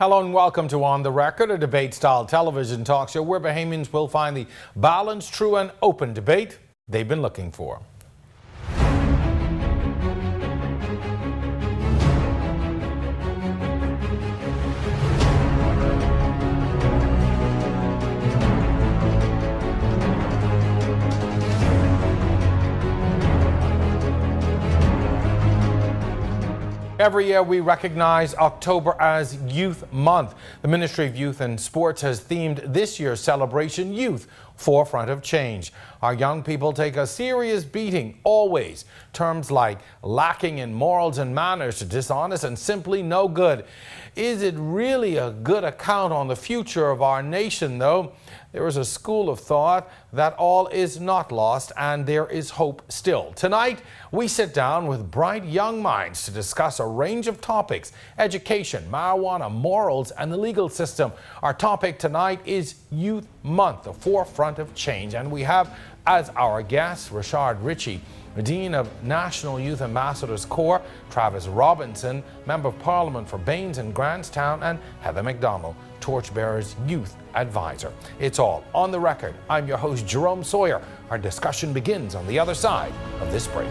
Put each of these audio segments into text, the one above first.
Hello and welcome to On the Record, a debate-style television talk show where Bahamians will find the balanced, true and open debate they've been looking for. Every year we recognize October as Youth Month. The Ministry of Youth and Sports has themed this year's celebration Youth, Forefront of Change. Our young people take a serious beating, always. Terms like lacking in morals and manners, dishonest and simply no good. Is it really a good account on the future of our nation, though? There is a school of thought that all is not lost and there is hope still. Tonight, we sit down with bright young minds to discuss a range of topics: education, marijuana, morals, and the legal system. Our topic tonight is Youth Month, the forefront of change. And we have as our guest Rashard Ritchie, Dean of National Youth Ambassadors Corps, Travis Robinson, Member of Parliament for Baines and Grantstown, and Heather McDonald, Torchbearer's Youth Advisor. It's all on the record. I'm your host, Jerome Sawyer. Our discussion begins on the other side of this break.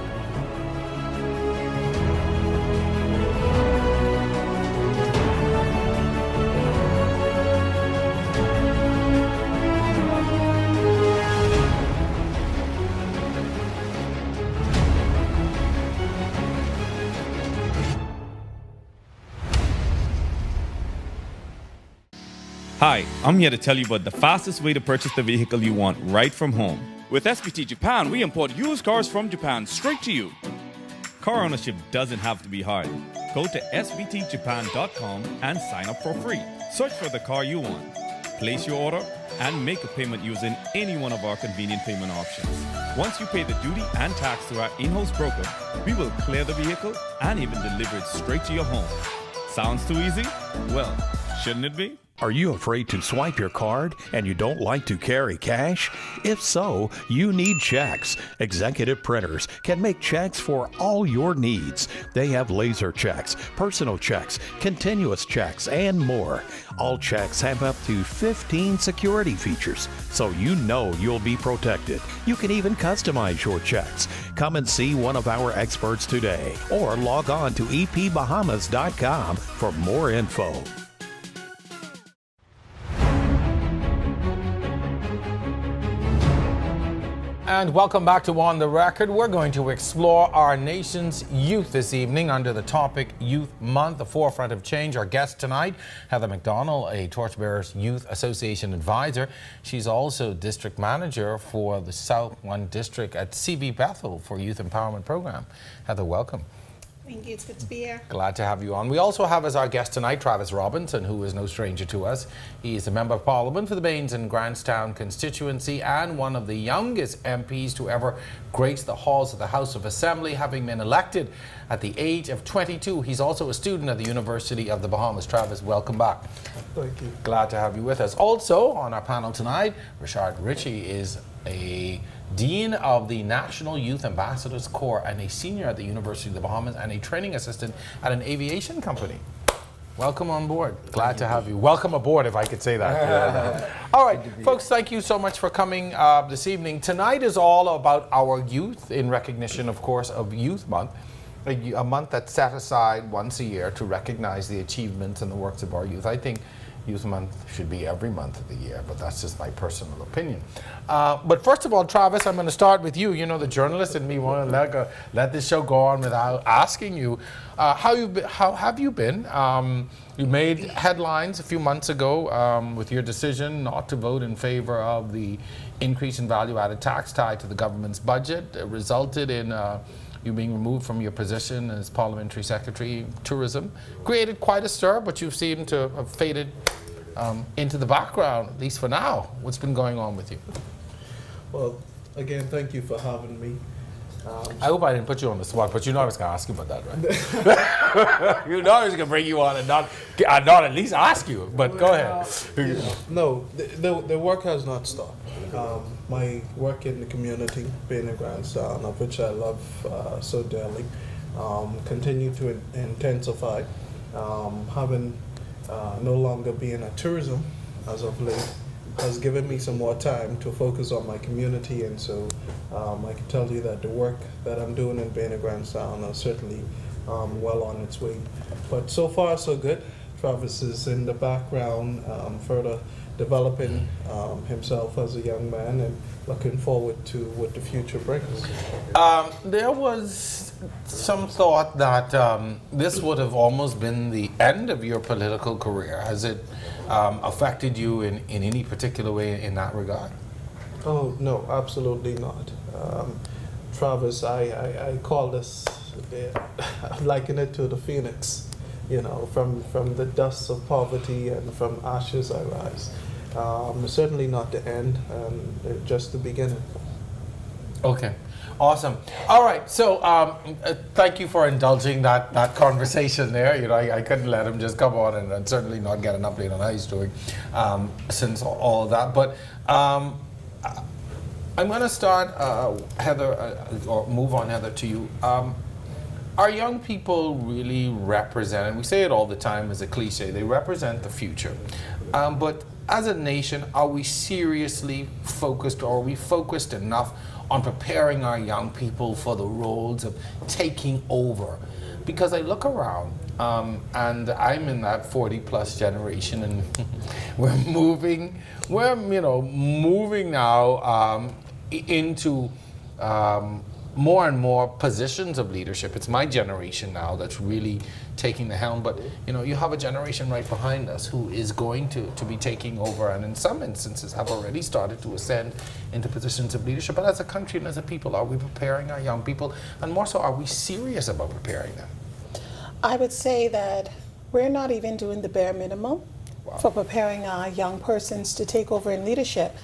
Hi, I'm here to tell you about the fastest way to purchase the vehicle you want right from home. With SBT Japan, we import used cars from Japan straight to you. Car ownership doesn't have to be hard. Go to sbtjapan.com and sign up for free. Search for the car you want, place your order, and make a payment using any one of our convenient payment options. Once you pay the duty and tax to our in-house broker, we will clear the vehicle and even deliver it straight to your home. Sounds too easy? Well, shouldn't it be? Are you afraid to swipe your card and you don't like to carry cash? If so, you need checks. Executive Printers can make checks for all your needs. They have laser checks, personal checks, continuous checks, and more. All checks have up to 15 security features, so you know you'll be protected. You can even customize your checks. Come and see one of our experts today, or log on to epbahamas.com for more info. And welcome back to On the Record. We're going to explore our nation's youth this evening under the topic Youth Month, the forefront of change. Our guest tonight, Heather McDonald, a Torchbearers Youth Association advisor. She's also district manager for the South 1 District at CV Bethel for Youth Empowerment Program. Heather, welcome. Thank you. It's good to be here. Glad to have you on. We also have as our guest tonight Travis Robinson, who is no stranger to us. He is a Member of Parliament for the Baines and Grantstown constituency and one of the youngest MPs to ever grace the halls of the House of Assembly, having been elected at the age of 22. He's also a student at the University of the Bahamas. Travis, welcome back. Thank you. Glad to have you with us. Also on our panel tonight, Rashard Ritchie is a Dean of the National Youth Ambassadors Corps and a senior at the University of the Bahamas and a training assistant at an aviation company. Welcome on board. Glad to have you. Welcome aboard, if I could say that. All right, folks, thank you so much for coming this evening. Tonight is all about our youth in recognition, of course, of Youth Month, a month that's set aside once a year to recognize the achievements and the works of our youth. I think Youth Month should be every month of the year, but that's just my personal opinion. But first of all, Travis, I'm going to start with you. You know, the journalist in me want to let this show go on without asking you how have you been? You made headlines a few months ago with your decision not to vote in favor of the increase in value-added tax tied to the government's budget. It resulted in you being removed from your position as Parliamentary Secretary Tourism. Created quite a stir, but you seem to have faded into the background, at least for now. What's been going on with you? Well, again, thank you for having me. I hope I didn't put you on the spot, but you know I was going to ask you about that, right? You know I was going to bring you on and not at least ask you, but go ahead. No, the work has not stopped. My work in the community, being a grandson, of which I love so dearly, continue to intensify. Having no longer being at tourism as of late has given me some more time to focus on my community, and so I can tell you that the work that I'm doing in Bahama Grandsound is certainly well on its way. But so far so good. Travis is in the background, further developing himself as a young man, and looking forward to what the future brings. There was some thought that this would have almost been the end of your political career. Has it affected you in any particular way in that regard? Oh, no, absolutely not. Travis, I call this, I liken it to the phoenix. You know, from the dust of poverty and from ashes I rise. Certainly not the end, just the beginning. Okay, awesome. All right, so thank you for indulging that conversation there. You know, I couldn't let him just come on and certainly not get an update on how he's doing since all that. But I'm going to start, Heather, or move on, Heather, to you. Are young people really represent, and we say it all the time as a cliche, they represent the future. But as a nation, are we seriously focused, or are we focused enough on preparing our young people for the roles of taking over? Because I look around, and I'm in that 40-plus generation, and we're moving now into more and more positions of leadership. It's my generation now that's really taking the helm, but you know, you have a generation right behind us who is going to be taking over, and in some instances have already started to ascend into positions of leadership. But as a country and as a people, are we preparing our young people? And more so, are we serious about preparing them? I would say that we're not even doing the bare minimum for preparing our young persons to take over in leadership.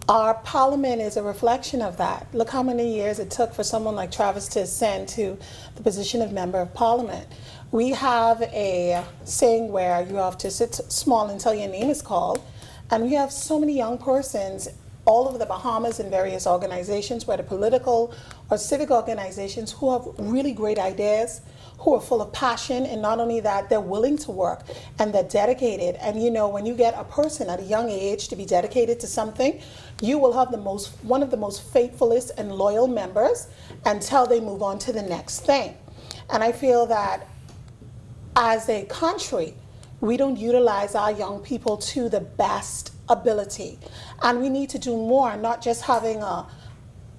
Our parliament is a reflection of that. Look how many years it took for someone like Travis to ascend to the position of member of parliament. We have a saying where you have to sit small until your name is called. And we have so many young persons all over the Bahamas in various organizations, whether political or civic organizations, who have really great ideas, who are full of passion, and not only that, they're willing to work and they're dedicated. And you know, when you get a person at a young age to be dedicated to something, you will have one of the most faithfulest and loyal members until they move on to the next thing. And I feel that as a country, we don't utilize our young people to the best ability. And we need to do more, not just having a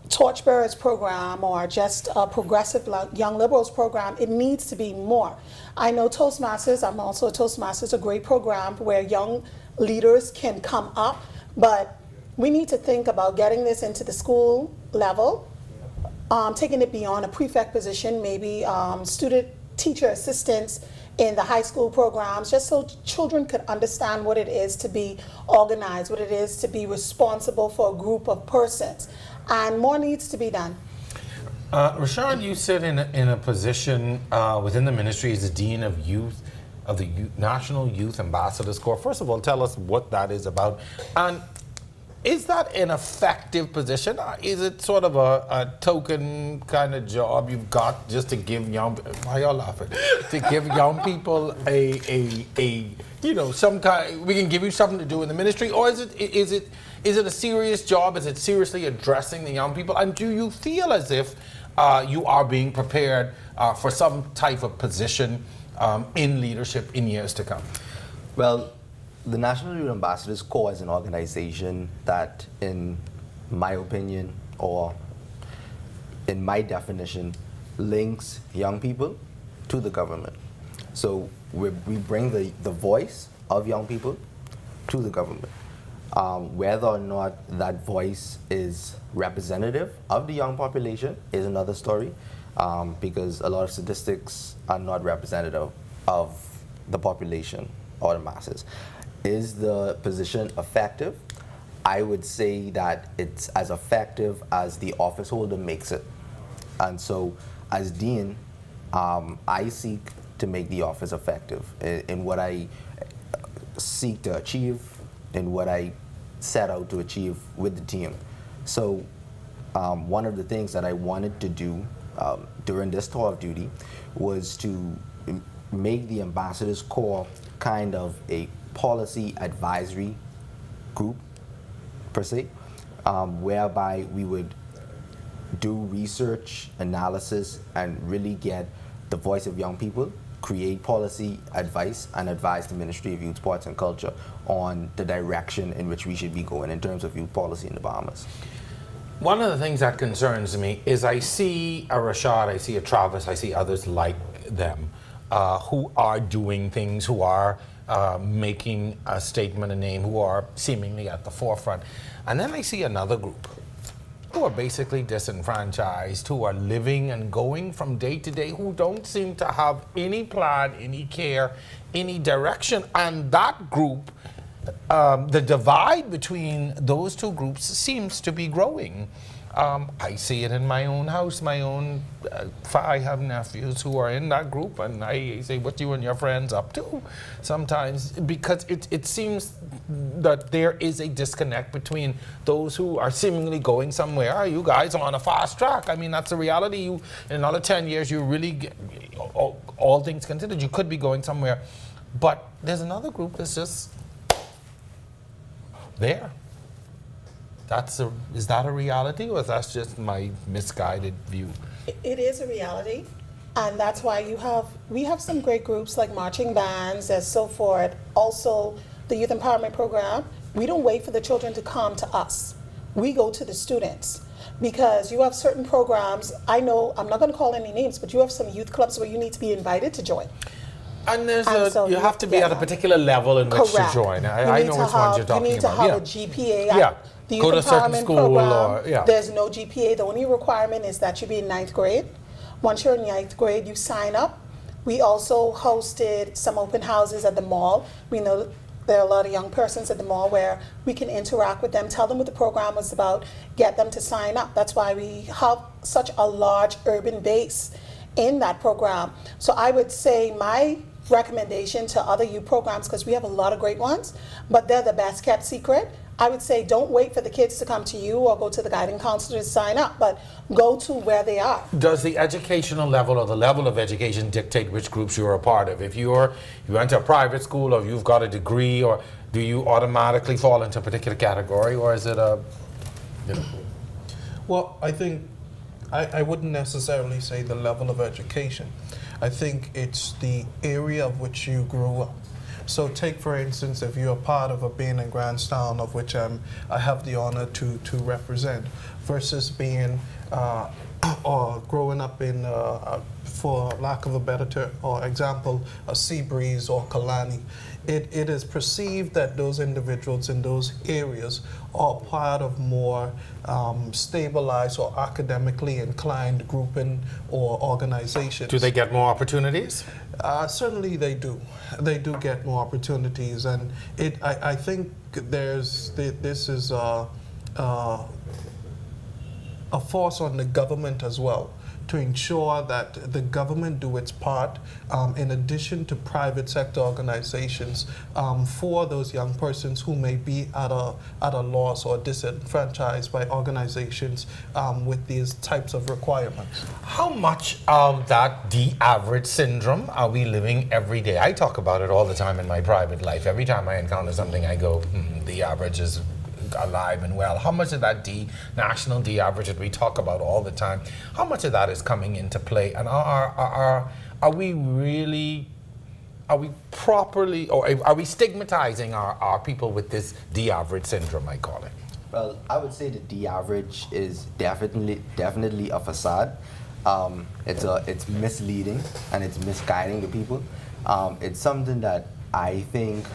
Torchbearers program or just a progressive young liberals program. It needs to be more. I know Toastmasters, I'm also a Toastmasters, a great program where young leaders can come up, but we need to think about getting this into the school level, taking it beyond a prefect position, maybe student teacher assistants in the high school programs, just so children could understand what it is to be organized, what it is to be responsible for a group of persons. And more needs to be done. Rashad, you sit in a position within the ministry as the Dean of Youth of the National Youth Ambassadors Corps. First of all, tell us what that is about. And is that an effective position? Is it sort of a token kind of job you've got just to give young, why y'all laughing? To give young people some kind, we can give you something to do in the ministry, or is it a serious job? Is it seriously addressing the young people? And do you feel as if you are being prepared for some type of position in leadership in years to come? Well, the National Youth Ambassadors Corps is an organization that, in my opinion, or in my definition, links young people to the government. So we bring the voice of young people to the government. Whether or not that voice is representative of the young population is another story, because a lot of statistics are not representative of the population or the masses. Is the position effective? I would say that it's as effective as the office holder makes it. And so as Dean, I seek to make the office effective in what I seek to achieve, in what I set out to achieve with the team. So one of the things that I wanted to do during this tour of duty was to make the Ambassadors Corps kind of a policy advisory group per se, whereby we would do research analysis and really get the voice of young people, create policy advice, and advise the Ministry of Youth, Sports and Culture on the direction in which we should be going in terms of youth policy in the Bahamas. One of the things that concerns me is I see a Rashad, I see a Travis, I see others like them who are doing things, who are making a statement, a name, who are seemingly at the forefront. And then I see another group who are basically disenfranchised, who are living and going from day to day, who don't seem to have any plan, any care, any direction. And that group, the divide between those two groups seems to be growing. I see it in my own house, I have nephews who are in that group, and I say, what you and your friends up to? Sometimes, because it seems that there is a disconnect between those who are seemingly going somewhere. You guys are on a fast track. I mean, that's the reality. In another 10 years, you really, all things considered, you could be going somewhere. But there's another group that's just there. Is that a reality, or is that just my misguided view? It is a reality, and that's why we have some great groups like marching bands and so forth. Also, the youth empowerment program. We don't wait for the children to come to us. We go to the students, because you have certain programs. I know I'm not going to call any names, but you have some youth clubs where you need to be invited to join. And you have to be at a particular level in which to join. I know which ones you're talking about. You need to have a GPA. Yeah. The Go to a youth certain empowerment school program, there's no GPA. The only requirement is that you be in 9th grade. Once you're in 9th grade, you sign up. We also hosted some open houses at the mall. We know there are a lot of young persons at the mall where we can interact with them, tell them what the program was about, get them to sign up. That's why we have such a large urban base in that program. So I would say my recommendation to other youth programs, because we have a lot of great ones, but they're the best kept secret. I would say don't wait for the kids to come to you or go to the guiding counselor to sign up, but go to where they are. Does the educational level or the level of education dictate which groups you're a part of? If you went to a private school, or you've got a degree, or do you automatically fall into a particular category, or is it Well, I think I wouldn't necessarily say the level of education. I think it's the area of which you grew up. So take, for instance, if you're part of a being in Grandstown, of which I have the honor to represent, versus being or growing up in, for lack of a better example, a Seabreeze or Kalani. It is perceived that those individuals in those areas are part of more stabilized or academically inclined grouping or organizations. Do they get more opportunities? Certainly they do. They do get more opportunities, and I think this is a force on the government as well, to ensure that the government do its part, in addition to private sector organizations, for those young persons who may be at a loss or disenfranchised by organizations with these types of requirements. How much of that de-average syndrome are we living every day? I talk about it all the time in my private life. Every time I encounter something, I go, the average is alive and well. How much of that national de-average that we talk about all the time, how much of that is coming into play? And are we properly, or are we stigmatizing our people with this de-average syndrome, I call it? Well, I would say the de-average is definitely a facade. It's misleading and it's misguiding the people. It's something that I think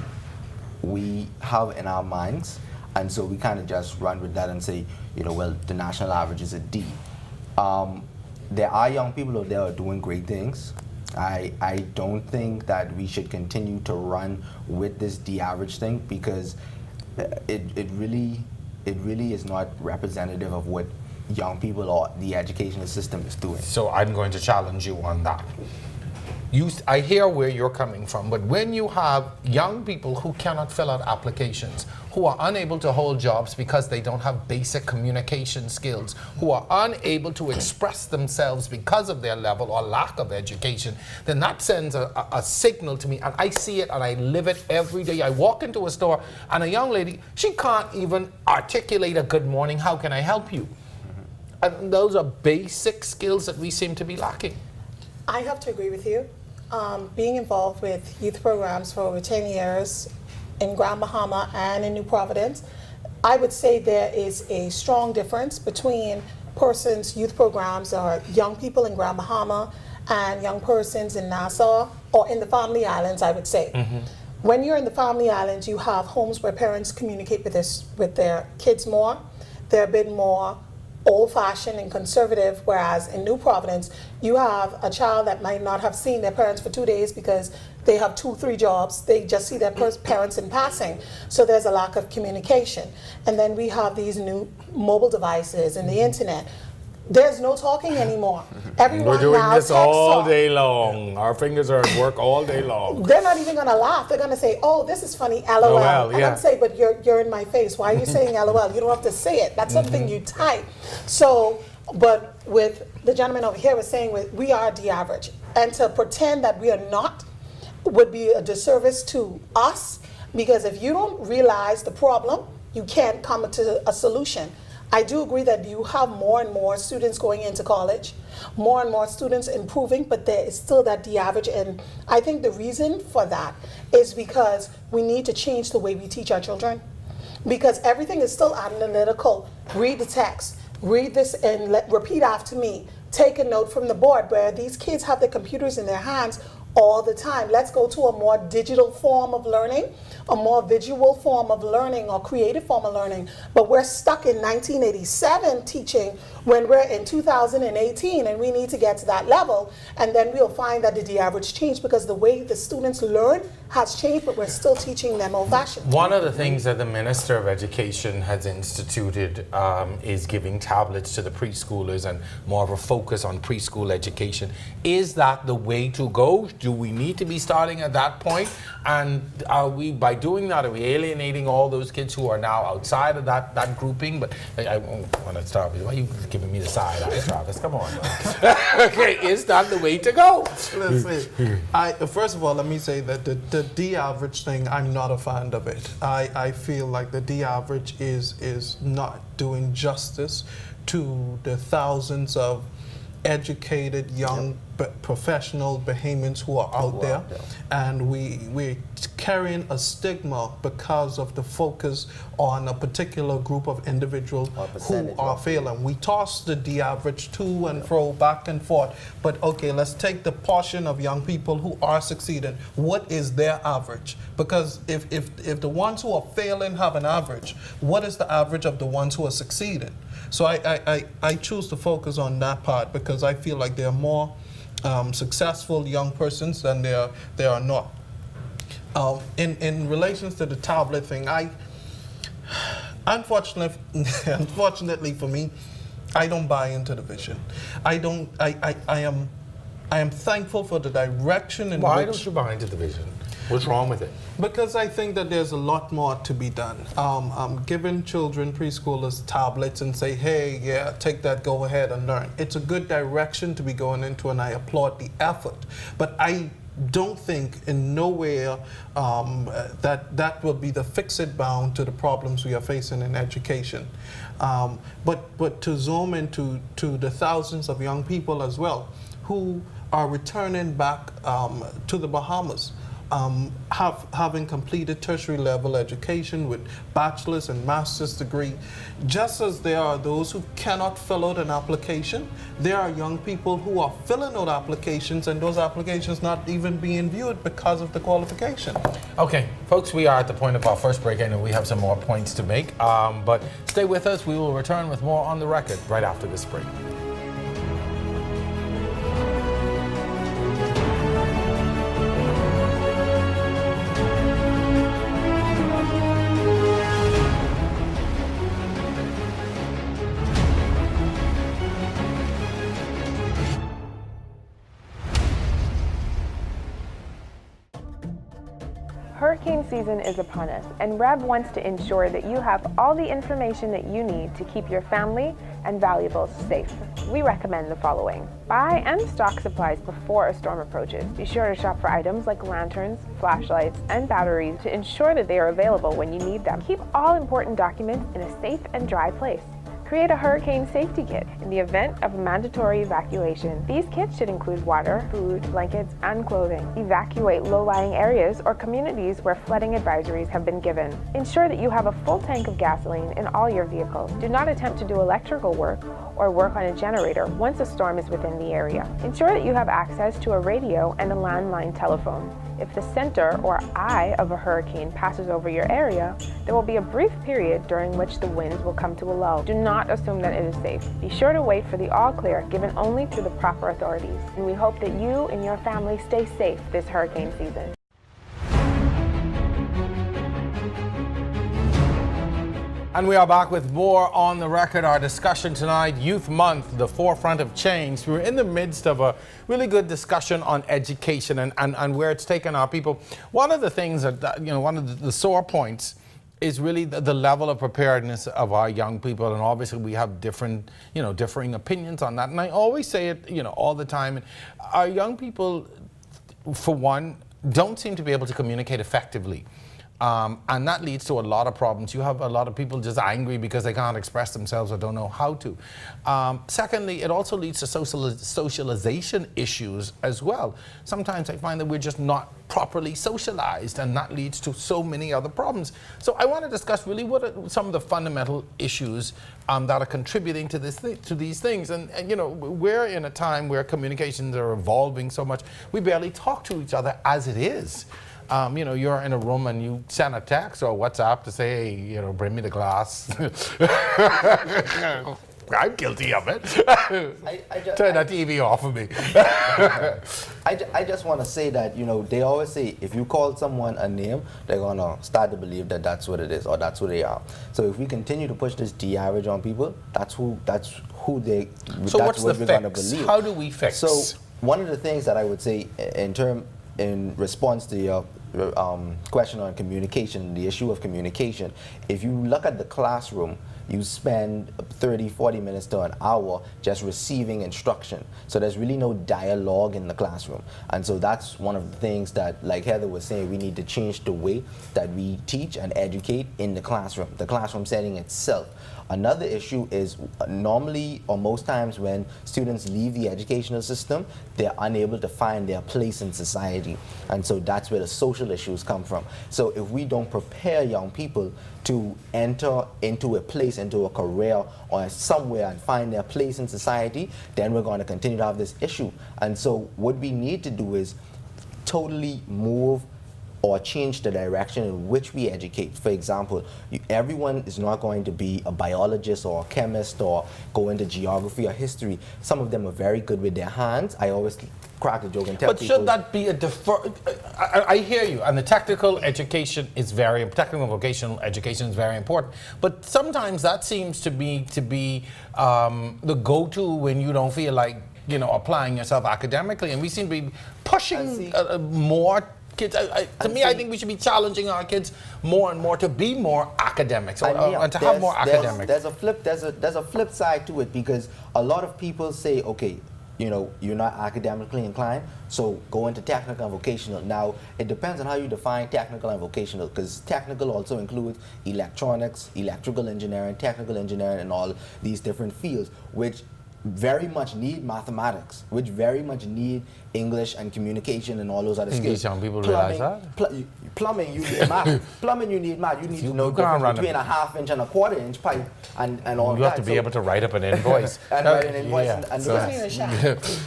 we have in our minds, and so we kind of just run with that and say, well, the national average is a D. There are young people out there who are doing great things. I don't think that we should continue to run with this D-average thing, because it really is not representative of what young people or the educational system is doing. So I'm going to challenge you on that. I hear where you're coming from, but when you have young people who cannot fill out applications, who are unable to hold jobs because they don't have basic communication skills, who are unable to express themselves because of their level or lack of education, then that sends a signal to me, and I see it and I live it every day. I walk into a store and a young lady, she can't even articulate a good morning, how can I help you? And those are basic skills that we seem to be lacking. I have to agree with you. Being involved with youth programs for over 10 years in Grand Bahama and in New Providence, I would say there is a strong difference between persons' youth programs or young people in Grand Bahama and young persons in Nassau or in the Family Islands, I would say. When you're in the Family Islands, you have homes where parents communicate with their kids more. They're a bit more old-fashioned and conservative, whereas in New Providence, you have a child that might not have seen their parents for 2 days because they have 2-3 jobs. They just see their parents in passing. So there's a lack of communication. And then we have these new mobile devices and the internet. There's no talking anymore. Everyone We're doing now this all texts day long. Our fingers are at work all day long. They're not even gonna laugh. They're gonna say, "Oh, this is funny, LOL." LOL, And yeah. I'm saying, "But you're in my face. Why are you saying LOL? You don't have to say it. That's something you type." So, but with the gentleman over here was saying, we are the average, and to pretend that we are not would be a disservice to us, because if you don't realize the problem, you can't come to a solution. I do agree that you have more and more students going into college, more and more students improving, but there is still that de-average. And I think the reason for that is because we need to change the way we teach our children, because everything is still analytical. Read the text, read this and repeat after me. Take a note from the board, where these kids have their computers in their hands all the time. Let's go to a more digital form of learning, a more visual form of learning or creative form of learning. But we're stuck in 1987 teaching when we're in 2018, and we need to get to that level, and then we'll find that the average changed because the way the students learn has changed, but we're still teaching them old-fashioned. One of the things that the Minister of Education has instituted is giving tablets to the preschoolers and more of a focus on preschool education. Is that the way to go? Do we need to be starting at that point? And are we, by doing that, are we alienating all those kids who are now outside of that grouping? But I want to start with, why are you giving me the side eye, Travis? Come on. Okay, is that the way to go? Listen, first of all, let me say that the D-average thing, I'm not a fan of it. I feel like the D-average is not doing justice to the thousands of educated young professional Bahamians who are out there, and we're carrying a stigma because of the focus on a particular group of individuals who are failing. We toss the D-average to and fro, back and forth, but okay, let's take the portion of young people who are succeeding. What is their average? Because if the ones who are failing have an average, what is the average of the ones who are succeeding? So I choose to focus on that part, because I feel like there are more successful young persons than there are not. In relations to the tablet thing, unfortunately for me, I don't buy into the vision. I am thankful for the direction in Why which. don't you buy into the vision? What's wrong with it? Because I think that there's a lot more to be done. Giving children, preschoolers, tablets and say, hey, yeah, take that, go ahead and learn. It's a good direction to be going into, and I applaud the effort. But I don't think in nowhere that will be the fix-it bound to the problems we are facing in education. But to zoom into the thousands of young people as well who are returning back to the Bahamas, having completed tertiary level education with bachelor's and master's degree. Just as there are those who cannot fill out an application, there are young people who are filling out applications, and those applications not even being viewed because of the qualification. Okay, folks, we are at the point of our first break. I know we have some more points to make, but stay with us. We will return with more On the Record right after this break. season is upon us, and REV wants to ensure that you have all the information that you need to keep your family and valuables safe. We recommend the following. Buy and stock supplies before a storm approaches. Be sure to shop for items like lanterns, flashlights, and batteries to ensure that they are available when you need them. Keep all important documents in a safe and dry place. Create a hurricane safety kit in the event of a mandatory evacuation. These kits should include water, food, blankets, and clothing. Evacuate low-lying areas or communities where flooding advisories have been given. Ensure that you have a full tank of gasoline in all your vehicles. Do not attempt to do electrical work or work on a generator once a storm is within the area. Ensure that you have access to a radio and a landline telephone. If the center or eye of a hurricane passes over your area, there will be a brief period during which the winds will come to a lull. Do not assume that it is safe. Be sure to wait for the all clear given only through the proper authorities. And we hope that you and your family stay safe this hurricane season. And we are back with more On the Record. Our discussion tonight, Youth Month, the forefront of change. We're in the midst of a really good discussion on education and where it's taken our people. One of the things that, one of the sore points is really the level of preparedness of our young people. And obviously we have different, differing opinions on that. And I always say it, all the time. Our young people, for one, don't seem to be able to communicate effectively. And that leads to a lot of problems. You have a lot of people just angry because they can't express themselves or don't know how to. Secondly, it also leads to socialization issues as well. Sometimes I find that we're just not properly socialized, and that leads to so many other problems. So I want to discuss really what are some of the fundamental issues that are contributing to these things. And we're in a time where communications are evolving so much, we barely talk to each other as it is. You're in a room and you send a text or WhatsApp to say, hey, bring me the glass. I'm guilty of it. Turn that TV off of me. I just want to say that, they always say if you call someone a name, they're going to start to believe that that's what it is or that's who they are. So if we continue to push this de-average on people, that's who they, so that's what's what the we're going to fix? believe. How do we fix? So one of the things that I would say in response to your question on communication, the issue of communication, if you look at the classroom, you spend 30, 40 minutes to an hour just receiving instruction. So there's really no dialogue in the classroom. And so that's one of the things that, like Heather was saying, we need to change the way that we teach and educate in the classroom setting itself. Another issue is normally or most times when students leave the educational system, they're unable to find their place in society. And so that's where the social issues come from. So if we don't prepare young people to enter into a place, into a career or somewhere and find their place in society, then we're going to continue to have this issue. And so what we need to do is totally move or change the direction in which we educate. For example, everyone is not going to be a biologist or a chemist or go into geography or history. Some of them are very good with their hands. I always crack the joke and tell people. But should that be a I hear you, and the technical education is technical vocational education is very important. But sometimes that seems to be the go-to when you don't feel like applying yourself academically, and we seem to be pushing more kids. To me, I think we should be challenging our kids more and more to be more academics and to have more academics. There's a flip side to it, because a lot of people say, okay, you're not academically inclined, so go into technical and vocational. Now, it depends on how you define technical and vocational, because technical also includes electronics, electrical engineering, technical engineering, and all these different fields, which very much need mathematics, which very much need English and communication and all those other skills. These young people realize that? Plumbing, you need math. Plumbing, you need math. You need to know the difference between a half-inch and a quarter-inch pipe and all that. You have to be able to write up an invoice. And write an invoice and the rest.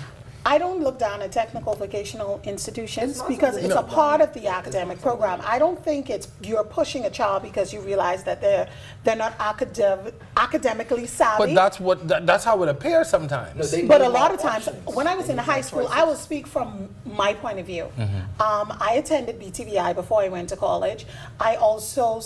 I don't look down at technical vocational institutions because it's a part of the academic program. I don't think you're pushing a child because you realize that they're not academically savvy. But that's how it appears sometimes. But a lot of times, when I was in high school, I will speak from my point of view. I attended BTVI before I went to college. I also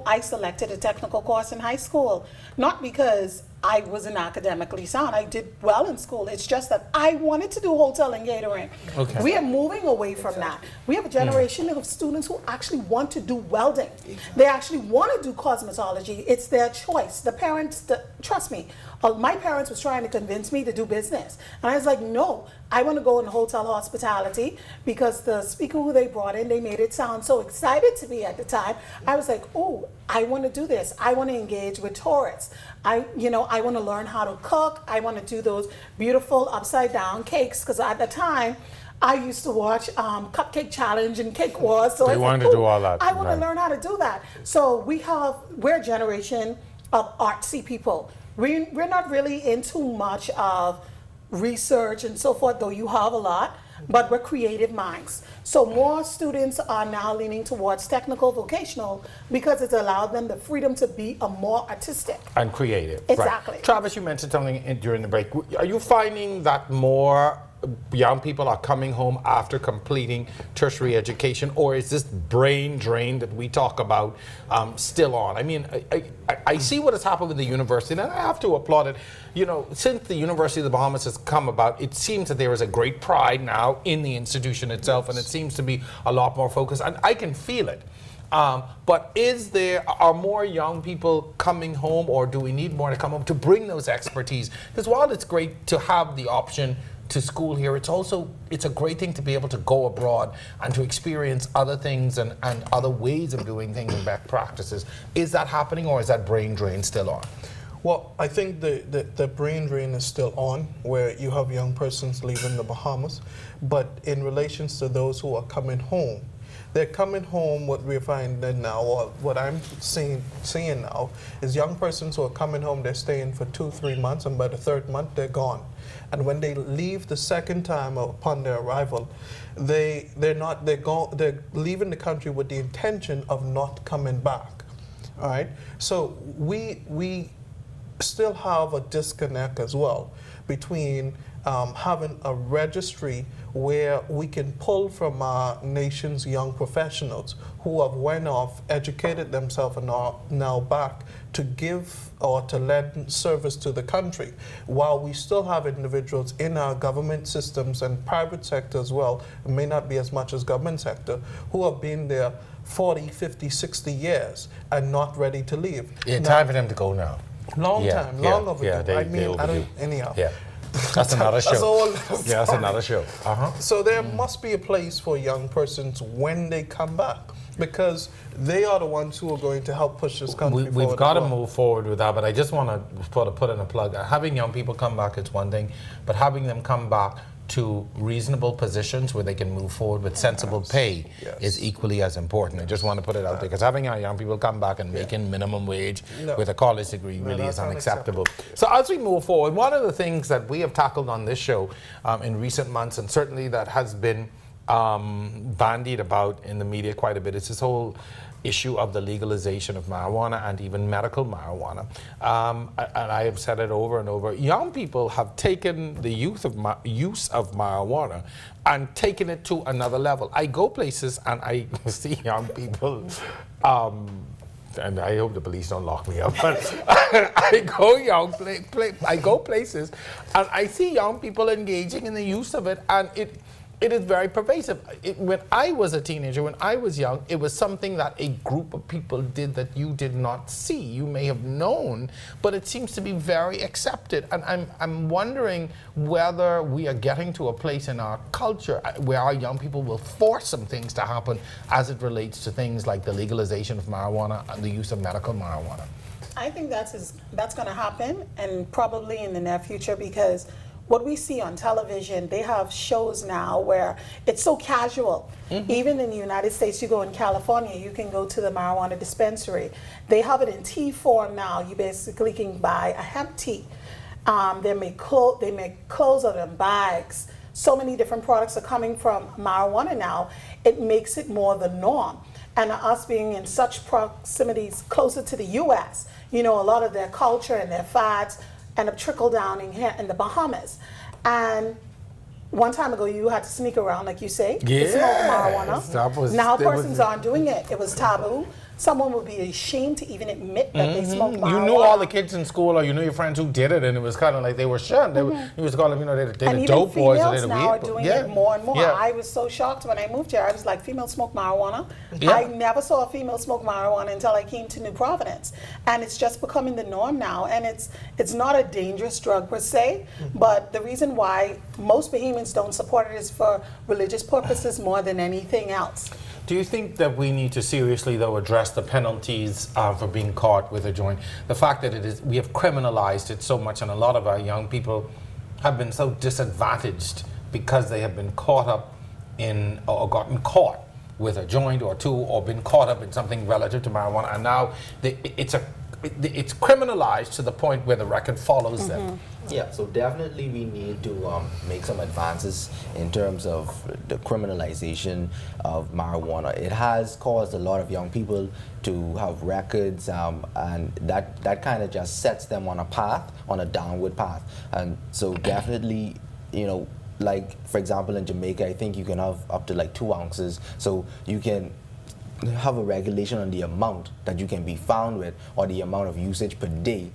I selected a technical course in high school, not because I wasn't academically sound. I did well in school. It's just that I wanted to do hotel and catering. Okay. We are moving away from that. We have a generation of students who actually want to do welding. They actually want to do cosmetology. It's their choice. The parents, trust me, my parents was trying to convince me to do business. And I was like, no, I want to go in hotel hospitality, because the speaker who they brought in, they made it sound so excited to me at the time. I was like, oh, I want to do this. I want to engage with tourists. I want to learn how to cook. I want to do those beautiful upside down cakes, because at the time, I used to watch Cupcake Challenge and Cake Wars. So You wanted to do all that. I want Right. to learn how to do that. So we're a generation of artsy people. We're not really into much of research and so forth, though you have a lot, but we're creative minds. So more students are now leaning towards technical vocational, because it's allowed them the freedom to be a more artistic. And creative. Exactly. Right. Travis, you mentioned something during the break. Are you finding that more young people are coming home after completing tertiary education, or is this brain drain that we talk about still on? I mean, I see what has happened with the university, and I have to applaud it. You know, since the University of the Bahamas has come about, it seems that there is a great pride now in the institution itself, and it seems to be a lot more focused, and I can feel it. But are more young people coming home, or do we need more to come home to bring those expertise? Because while it's great to have the option to school here, it's a great thing to be able to go abroad and to experience other things and other ways of doing things and best practices. Is that happening, or is that brain drain still on? Well, I think the brain drain is still on, where you have young persons leaving the Bahamas, but in relation to those who are coming home, they're coming home. What we're finding now, or what I'm seeing now, is young persons who are coming home, they're staying for 2-3 months, and by the third month, they're gone. And when they leave the second time upon their arrival, they're leaving the country with the intention of not coming back. All right. So we still have a disconnect as well between having a registry where we can pull from our nation's young professionals who have went off, educated themselves, and are now back to give or to lend service to the country, while we still have individuals in our government systems and private sector as well, it may not be as much as government sector, who have been there 40, 50, 60 years and not ready to leave. Yeah, time for them to go now. Long time, long overdue. Yeah, they I don't, overdue. anyhow. Yeah. That's another show. That's all. Yeah, that's another show. Uh-huh. So there must be a place for young persons when they come back, because they are the ones who are going to help push this country forward. We've got to as well. move forward with that, but I just want to put in a plug. Having young people come back is one thing, but having them come back to reasonable positions where they can move forward with sensible pay is equally as important. I just want to put it out there, because having our young people come back and making minimum wage with a college degree really is unacceptable. So as we move forward, one of the things that we have tackled on this show in recent months, and certainly that has been bandied about in the media quite a bit, is this whole issue of the legalization of marijuana and even medical marijuana. And I have said it over and over. Young people have taken the use of marijuana and taken it to another level. I go places and I see young people, and I hope the police don't lock me up, but I go places and I see young people engaging in the use of it, and it is very pervasive. When I was a teenager, when I was young, it was something that a group of people did that you did not see. You may have known, but it seems to be very accepted. And I'm wondering whether we are getting to a place in our culture where our young people will force some things to happen as it relates to things like the legalization of marijuana and the use of medical marijuana. I think that's going to happen, and probably in the near future, because what we see on television, they have shows now where it's so casual. Even in the United States, you go in California, you can go to the marijuana dispensary. They have it in tea form now. You basically can buy a hemp tea. They make clothes out of bags. So many different products are coming from marijuana now. It makes it more the norm. And us being in such proximities closer to the U.S., a lot of their culture and their fads end up trickle down in the Bahamas. And one time ago, you had to sneak around, like you say, to smoke marijuana. Now persons aren't doing it. It was taboo. someone would be ashamed to even admit that they smoke marijuana. You knew all the kids in school, or you knew your friends who did it, and it was kind of like they were shunned. You used to call them, they're the dope boys, or they're the now weed are boys. doing it more and more. Yeah. I was so shocked when I moved here. I was like, females smoke marijuana. Yeah. I never saw a female smoke marijuana until I came to New Providence, and it's just becoming the norm now. And it's not a dangerous drug per se, but the reason why most Bahamians don't support it is for religious purposes more than anything else. Do you think that we need to seriously, though, address the penalties for being caught with a joint? The fact that we have criminalized it so much, and a lot of our young people have been so disadvantaged because they have been caught up in, or gotten caught with a joint or two, or been caught up in something relative to marijuana, and now it's criminalized to the point where the record follows them. Yeah, so definitely we need to make some advances in terms of the criminalization of marijuana. It has caused a lot of young people to have records, and that kind of just sets them on a path, on a downward path. And so definitely, like for example in Jamaica, I think you can have up to like 2 ounces. So you can have a regulation on the amount that you can be found with, or the amount of usage per day.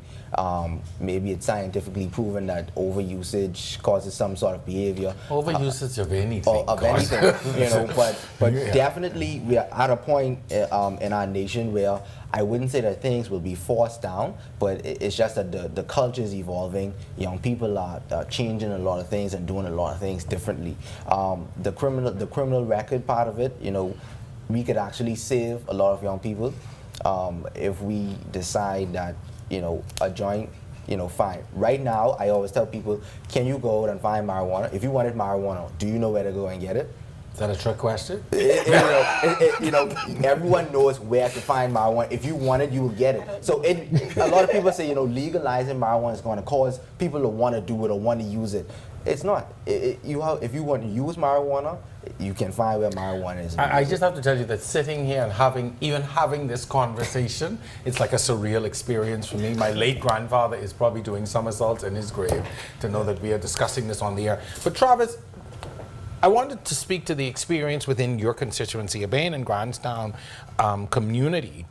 Maybe it's scientifically proven that overusage causes some sort of behavior. Overusage of anything. Or of anything, but definitely we are at a point in our nation where I wouldn't say that things will be forced down, but it's just that the culture is evolving. Young people are changing a lot of things and doing a lot of things differently. The criminal record part of it, we could actually save a lot of young people if we decide that, a joint, fine. Right now, I always tell people, can you go out and find marijuana? If you wanted marijuana, do you know where to go and get it? Is that a trick question? Everyone knows where to find marijuana. If you want it, you will get it. So a lot of people say, legalizing marijuana is going to cause people to want to do it or want to use it. It's not. If you want to use marijuana, you can find where marijuana is. I just have to tell you that sitting here and having this conversation, it's like a surreal experience for me. My late grandfather is probably doing somersaults in his grave to know that we are discussing this on the air. But Travis, I wanted to speak to the experience within your constituency. Abain and Grandstown community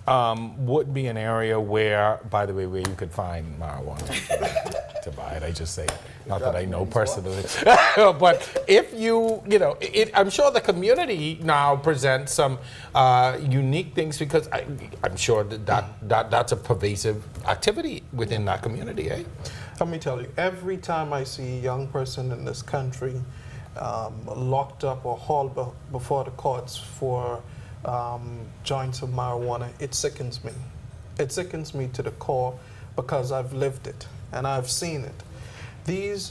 would be an area where, by the way, where you could find marijuana to buy it. I just say it. Not that I know personally. But if I'm sure the community now presents some unique things, because I'm sure that's a pervasive activity within that community, eh? Let me tell you, every time I see a young person in this country locked up or hauled before the courts for joints of marijuana, it sickens me. It sickens me to the core, because I've lived it and I've seen it.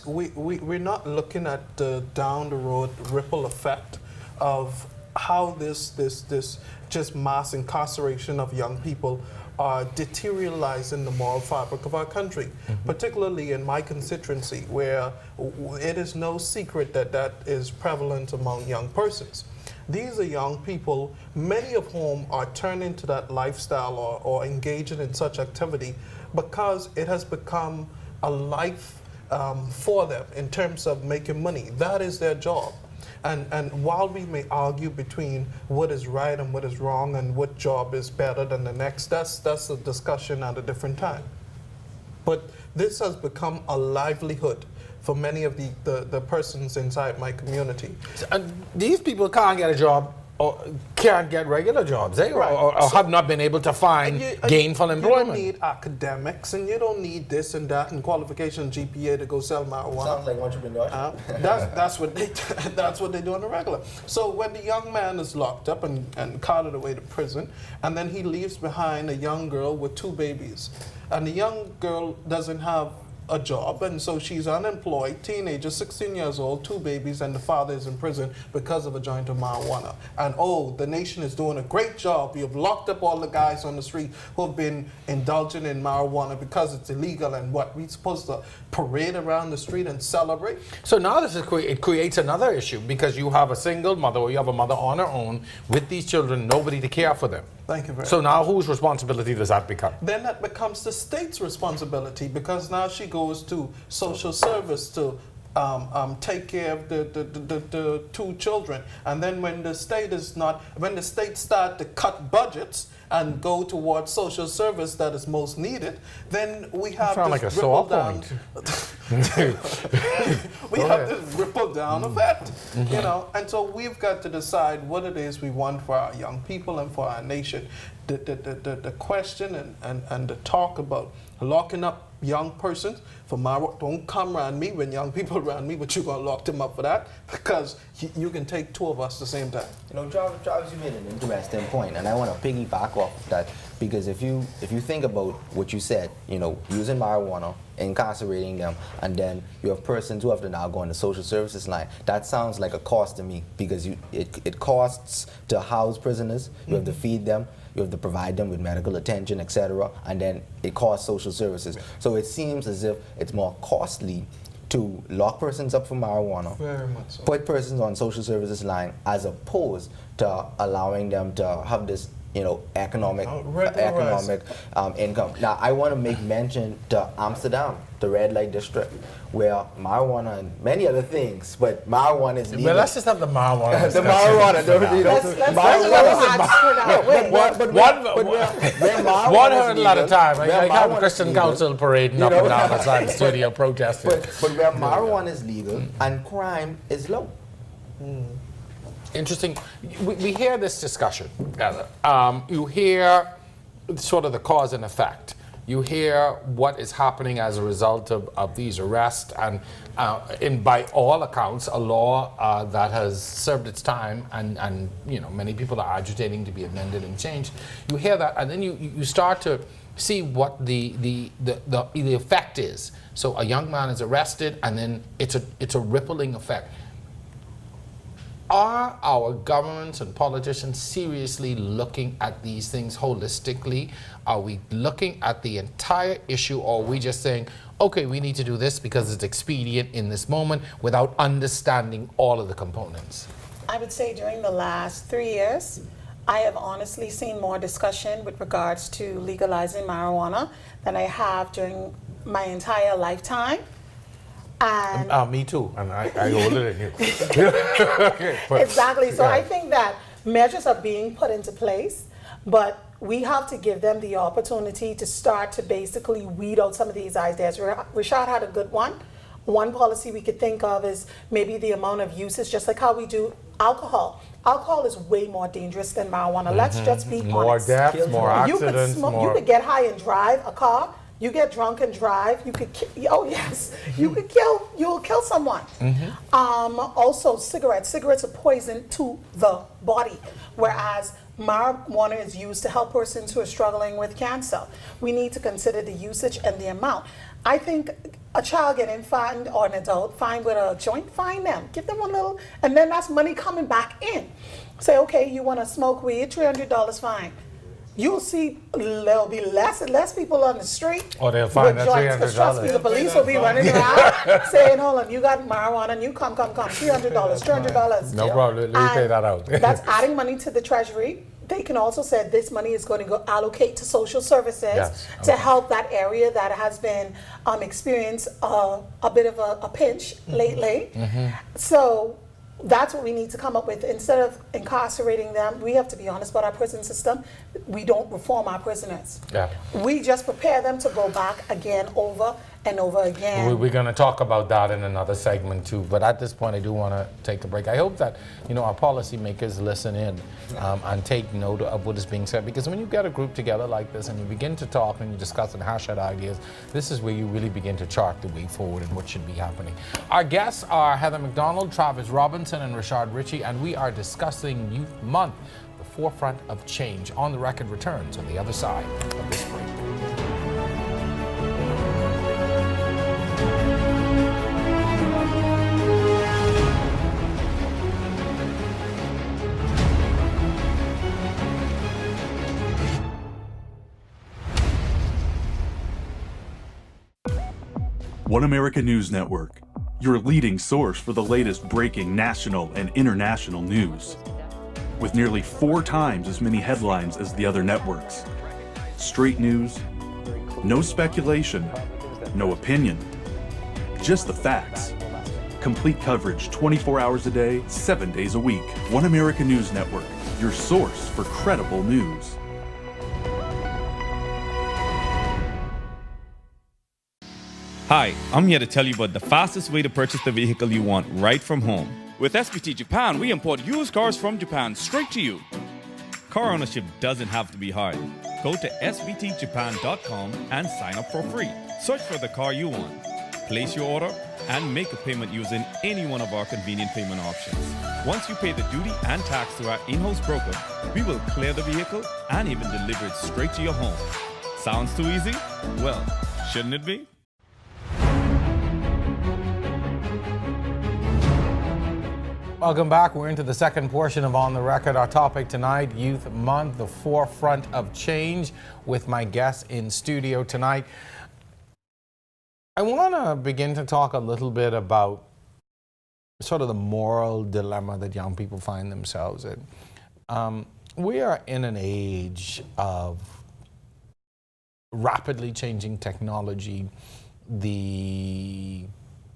We're not looking at the down the road ripple effect of how this just mass incarceration of young people are deteriorizing the moral fabric of our country, particularly in my constituency, where it is no secret that is prevalent among young persons. These are young people, many of whom are turning to that lifestyle or engaging in such activity because it has become a life for them in terms of making money. That is their job. And while we may argue between what is right and what is wrong and what job is better than the next, that's a discussion at a different time. But this has become a livelihood for many of the persons inside my community. And these people can't get a job or can't get regular jobs, eh? Right. Or have not been able to find gainful employment. You don't need academics, and you don't need this and that and qualification GPA to go sell marijuana. Sounds like entrepreneur. That's what they do on the regular. So when the young man is locked up and carted away to prison, and then he leaves behind a young girl with 2 babies, and the young girl doesn't have a job, and so she's unemployed, teenager, 16 years old, 2 babies, and the father is in prison because of a joint of marijuana. And the nation is doing a great job. We have locked up all the guys on the street who have been indulging in marijuana because it's illegal, and what, we supposed to parade around the street and celebrate? So now it creates another issue, because you have a single mother, or you have a mother on her own with these children, nobody to care for them. Thank you very much. So now whose responsibility does that become? Then that becomes the state's responsibility, because now she goes to social service to take care of the two children. And then when the state start to cut budgets and go towards social service that is most needed, then we have Sound this like a ripple sore down. We have this ripple down effect, you know. And so we've got to decide what it is we want for our young people and for our nation. The question and the talk about locking up young persons for don't come around me when young people around me, but you're gonna lock them up for that because you can take two of us at the same time. You know, Travis, you made an interesting point, and I want to piggyback off that because if you think about what you said, you know, using marijuana, incarcerating them, and then you have persons who have to now go on the social services line. That sounds like a cost to me because it costs to house prisoners. You have to feed them. You have to provide them with medical attention, etc., and then it costs social services. So it seems as if it's more costly to lock persons up for marijuana, Very much so. put persons on social services line, as opposed to allowing them to have this, you know, economic income. Now, I want to make mention to Amsterdam, the red light district, where marijuana and many other things, but marijuana is legal. But let's just have the marijuana. The marijuana, you know, One hurdle at a time. I have a Christian Council parading up and down outside the studio protesting. But where marijuana is legal and crime is low. Interesting. We hear this discussion. You hear sort of the cause and effect. You hear what is happening as a result of these arrests, and by all accounts, a law that has served its time, and you know, many people are agitating to be amended and changed. You hear that, and then you start to see what the effect is. So a young man is arrested, and then it's a rippling effect. Are our governments and politicians seriously looking at these things holistically? Are we looking at the entire issue, or are we just saying, okay, we need to do this because it's expedient in this moment without understanding all of the components? I would say during the last 3 years, I have honestly seen more discussion with regards to legalizing marijuana than I have during my entire lifetime. And me too, and I older than you. Okay, exactly. So I think that measures are being put into place, but we have to give them the opportunity to start to basically weed out some of these ideas. Rashad had a good one. One policy we could think of is maybe the amount of usage, just like how we do alcohol. Alcohol is way more dangerous than marijuana. Let's just be honest. More deaths, more accidents, you could get high and drive a car. You get drunk and drive. You could. You'll kill someone. Also, cigarettes. Cigarettes are poison to the body, whereas marijuana is used to help persons who are struggling with cancer. We need to consider the usage and the amount. I think a child getting fined or an adult fined with a joint, fine them. Give them a little, and then that's money coming back in. Say, okay, you want to smoke weed, $300 fine. You'll see there'll be less and less people on the street. Or they'll find that $300. Trust me, the police will be running around saying, hold on, you got marijuana and you come, $300, $200. No problem, let me pay that out. That's adding money to the treasury. They can also say this money is going to go allocate to social services to help that area that has been experienced a bit of a pinch lately. So that's what we need to come up with. Instead of incarcerating them, we have to be honest about our prison system. We don't reform our prisoners. We just prepare them to go back again over and over again. We're going to talk about that in another segment too, but at this point I do want to take a break. I hope that, you know, our policymakers listen in and take note of what is being said, because when you get a group together like this and you begin to talk and you discuss and hash out ideas, this is where you really begin to chart the way forward and what should be happening. Our guests are Heather McDonald, Travis Robinson, and Rashad Ritchie, and we are discussing Youth Month, the forefront of change. On the Record returns on the other side of this break. One America News Network, your leading source for the latest breaking national and international news. With nearly 4 times as many headlines as the other networks. Straight news, no speculation, no opinion, just the facts. Complete coverage 24 hours a day, 7 days a week. One America News Network, your source for credible news. Hi, I'm here to tell you about the fastest way to purchase the vehicle you want right from home. With SBT Japan, we import used cars from Japan straight to you. Car ownership doesn't have to be hard. Go to sbtjapan.com and sign up for free. Search for the car you want, place your order, and make a payment using any one of our convenient payment options. Once you pay the duty and tax to our in-house broker, we will clear the vehicle and even deliver it straight to your home. Sounds too easy? Well, shouldn't it be? Welcome back. We're into the second portion of On the Record. Our topic tonight, Youth Month, the forefront of change, with my guests in studio tonight. I want to begin to talk a little bit about sort of the moral dilemma that young people find themselves in. We are in an age of rapidly changing technology, the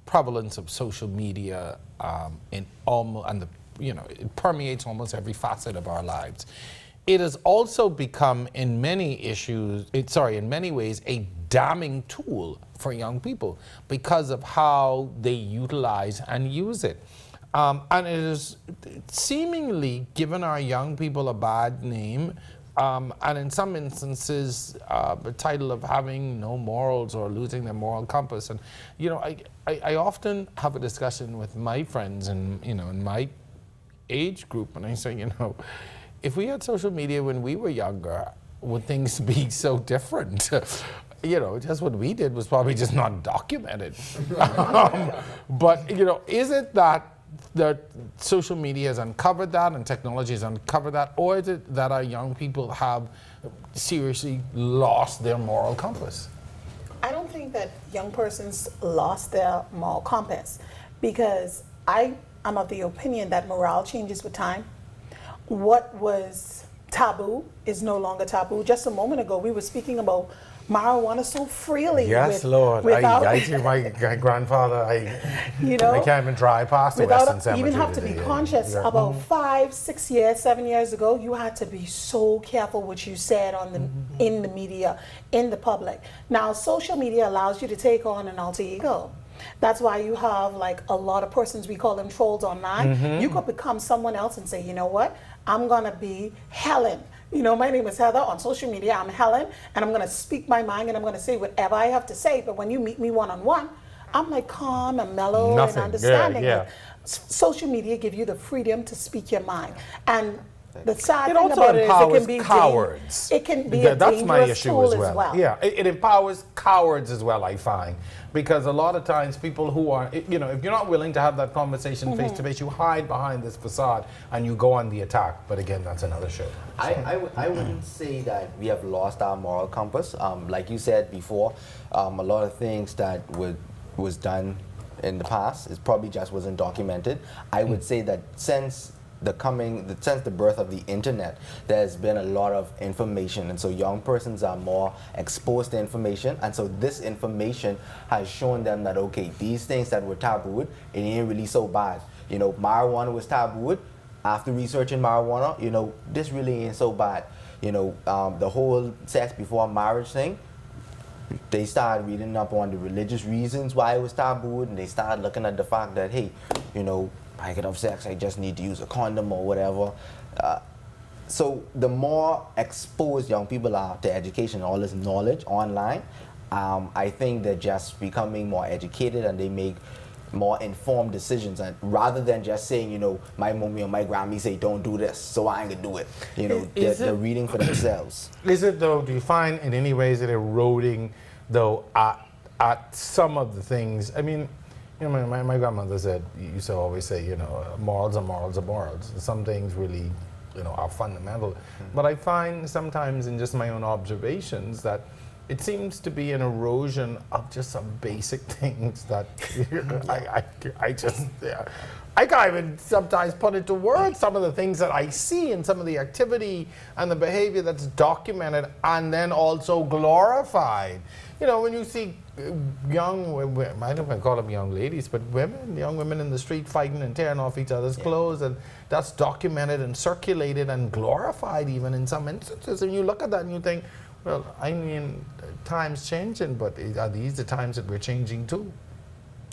prevalence of social media it permeates almost every facet of our lives. It has also become, in many ways, a damning tool for young people because of how they utilize and use it. And it has seemingly given our young people a bad name, and in some instances, the title of having no morals or losing their moral compass. And I often have a discussion with my friends and in my age group, and I say, if we had social media when we were younger, would things be so different? Just what we did was probably just not documented. But is it that social media has uncovered that and technology has uncovered that, or is it that our young people have seriously lost their moral compass? I don't think that young persons lost their moral compass, because I am of the opinion that morale changes with time. What was taboo is no longer taboo. Just a moment ago, we were speaking about marijuana so freely. Yes, Lord. My grandfather, I can't even drive past the Western Cemetery. You even have to be conscious. About 5, 6 years, 7 years ago, you had to be so careful what you said in the media, in the public. Now, social media allows you to take on an alter ego. That's why you have a lot of persons, we call them trolls online. You could become someone else and say, you know what, I'm gonna be Helen. My name is Heather. On social media, I'm Helen, and I'm gonna speak my mind, and I'm gonna say whatever I have to say. But when you meet me one-on-one, I'm calm and mellow and understanding. Yeah. Social media give you the freedom to speak your mind. And the sad thing about it is it can be cowards. It can be a dangerous tool as well. Yeah, it empowers cowards as well, I find. Because a lot of times people who are, if you're not willing to have that conversation face to face, you hide behind this facade and you go on the attack. But again, that's another show. I wouldn't say that we have lost our moral compass. Like you said before, a lot of things that was done in the past, it probably just wasn't documented. I would say that since the birth of the internet, there's been a lot of information, and so young persons are more exposed to information, and so this information has shown them that, okay, these things that were tabooed, it ain't really so bad. Marijuana was tabooed. After researching marijuana, this really ain't so bad. The whole sex before marriage thing, they started reading up on the religious reasons why it was tabooed, and they started looking at the fact that, hey, I can have sex, I just need to use a condom or whatever. So the more exposed young people are to education, all this knowledge online, I think they're just becoming more educated and they make more informed decisions, and rather than just saying, my mommy or my grammy say don't do this, so I ain't gonna do it. They're reading for themselves. Is it though? Do you find in any ways it eroding though at some of the things? I mean, my grandmother used to always say, morals are morals are morals. Some things really, are fundamental. But I find sometimes in just my own observations that it seems to be an erosion of just some basic things that I can't even sometimes put into words some of the things that I see and some of the activity and the behavior that's documented and then also glorified. You know, when you see young women, I don't even call them young ladies, but young women in the street fighting and tearing off each other's clothes, and that's documented and circulated and glorified even in some instances. And you look at that and you think, well, I mean, times changing, but are these the times that we're changing too?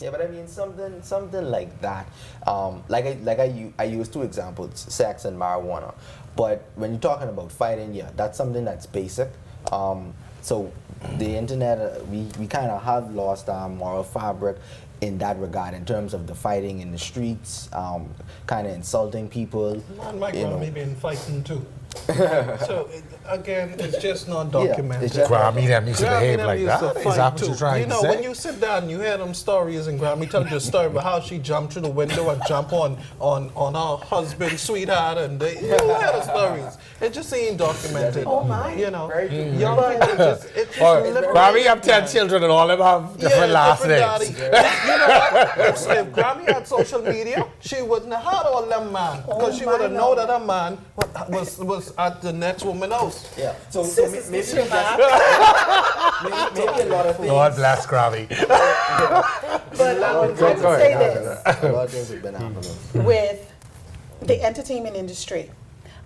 Yeah, but I mean something like that. I use two examples: sex and marijuana. But when you're talking about fighting, yeah, that's something that's basic. So the internet, we kind of have lost our moral fabric in that regard, in terms of the fighting in the streets, kind of insulting people. Man, my Grammy been fighting too. So again, it's just not documented. Yeah, Grammy them used to behave like used to that? Is fight that what too. you're trying You to know, say? when you sit down, you hear them stories, and Grammy tells you a story about how she jumped through the window and jumped on her husband, sweetheart, and you hear the stories. It just ain't documented. Oh my. You know, Very young people it's Or, liberating. Grammy have 10 children and all of them have different last names. You know what? If Grammy had social media, she wouldn't have had all them man, because she would have known that a man was at the next woman's house. Yeah. So maybe Maybe a lot of things. God bless Grammy. But I would say this. A lot of things have been happening. With the entertainment industry,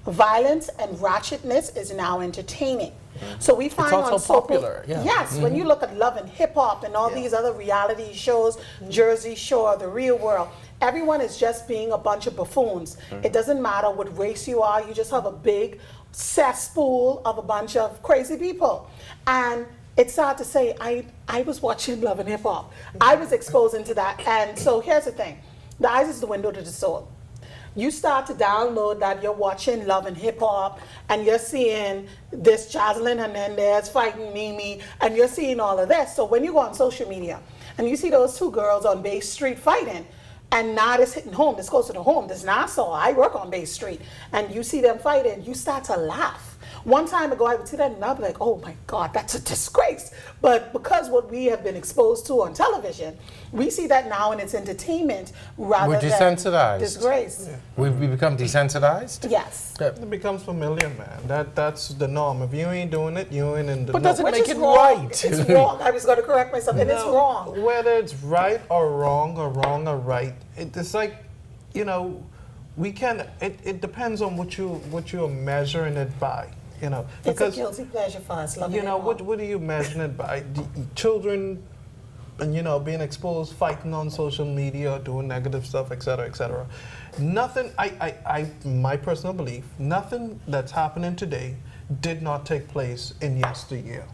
violence and ratchetness is now entertaining. So we find also on so popular, yeah. Yes, when you look at Love and Hip Hop and all these other reality shows, Jersey Shore, The Real World, everyone is just being a bunch of buffoons. It doesn't matter what race you are, you just have a big cesspool of a bunch of crazy people. And it's sad to say, I was watching Love and Hip Hop. I was exposed into that. And so here's the thing. The eyes is the window to the soul. You start to download that, you're watching Love and Hip Hop, and you're seeing this Jocelyn Hernandez fighting Mimi, and you're seeing all of this. So when you go on social media, and you see those two girls on Bay Street fighting, and now this hitting home, this goes to the home, this Nassau, I work on Bay Street, and you see them fighting, you start to laugh. One time ago, I would see that and I'd be like, oh my God, that's a disgrace. But because what we have been exposed to on television, we see that now and it's entertainment rather We're than desensitized. disgrace. We become desensitized? Yes. It becomes familiar, man. That's the norm. If you ain't doing it, you ain't in the But does it know. Which make is it wrong. right? It's wrong. I was going to correct myself. It is No, wrong. Whether it's right or wrong or right, it's like, you know, we can. It depends on what you're measuring it by. You know, It's a because guilty pleasure for us. you know what are you measuring it by? Children, and you know, being exposed, fighting on social media, doing negative stuff, etc., etc. Nothing. My personal belief, nothing that's happening today did not take place in yesteryear.